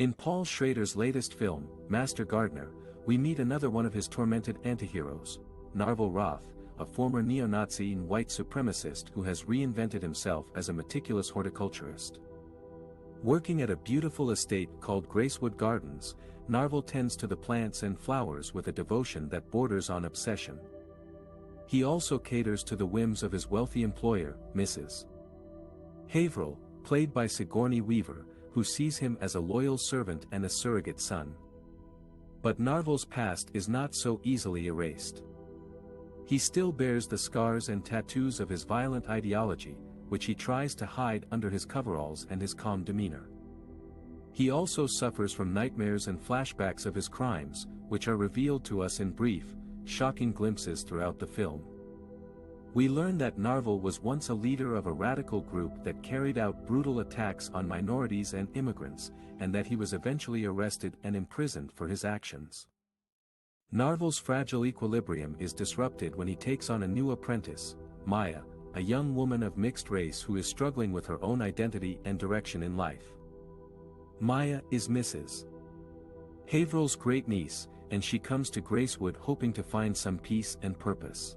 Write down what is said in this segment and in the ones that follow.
In Paul Schrader's latest film, Master Gardener, we meet another one of his tormented antiheroes, Narvel Roth, a former neo-Nazi and white supremacist who has reinvented himself as a meticulous horticulturist. Working at a beautiful estate called Gracewood Gardens, Narvel tends to the plants and flowers with a devotion that borders on obsession. He also caters to the whims of his wealthy employer, Mrs. Haverhill, played by Sigourney Weaver, who sees him as a loyal servant and a surrogate son. But Narvel's past is not so easily erased. He still bears the scars and tattoos of his violent ideology, which he tries to hide under his coveralls and his calm demeanor. He also suffers from nightmares and flashbacks of his crimes, which are revealed to us in brief, shocking glimpses throughout the film. We learn that Narvel was once a leader of a radical group that carried out brutal attacks on minorities and immigrants, and that he was eventually arrested and imprisoned for his actions. Narvel's fragile equilibrium is disrupted when he takes on a new apprentice, Maya, a young woman of mixed race who is struggling with her own identity and direction in life. Maya is Mrs. Haverhill's great niece, and she comes to Gracewood hoping to find some peace and purpose.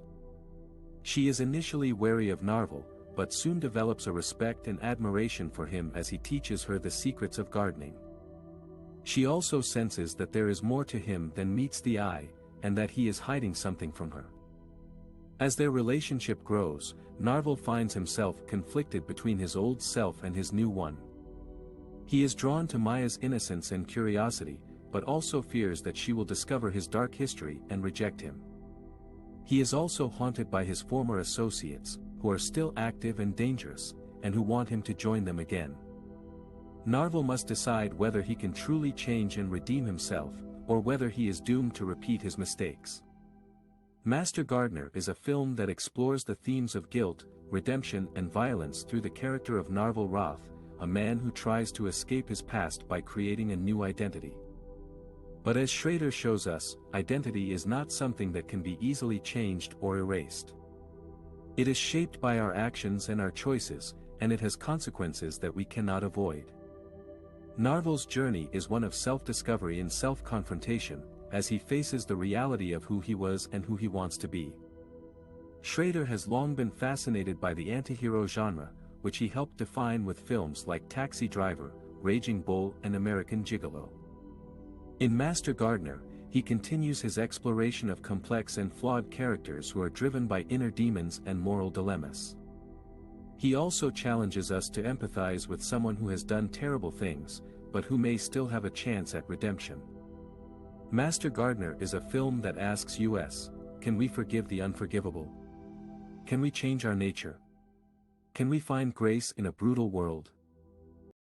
She is initially wary of Narvel, but soon develops a respect and admiration for him as he teaches her the secrets of gardening. She also senses that there is more to him than meets the eye, and that he is hiding something from her. As their relationship grows, Narvel finds himself conflicted between his old self and his new one. He is drawn to Maya's innocence and curiosity, but also fears that she will discover his dark history and reject him. He is also haunted by his former associates, who are still active and dangerous, and who want him to join them again. Narvel must decide whether he can truly change and redeem himself, or whether he is doomed to repeat his mistakes. Master Gardener is a film that explores the themes of guilt, redemption and violence through the character of Narvel Roth, a man who tries to escape his past by creating a new identity. But as Schrader shows us, identity is not something that can be easily changed or erased. It is shaped by our actions and our choices, and it has consequences that we cannot avoid. Narvel's journey is one of self-discovery and self-confrontation, as he faces the reality of who he was and who he wants to be. Schrader has long been fascinated by the antihero genre, which he helped define with films like Taxi Driver, Raging Bull and American Gigolo. In Master Gardener, he continues his exploration of complex and flawed characters who are driven by inner demons and moral dilemmas. He also challenges us to empathize with someone who has done terrible things, but who may still have a chance at redemption. Master Gardener is a film that asks us, can we forgive the unforgivable? Can we change our nature? Can we find grace in a brutal world?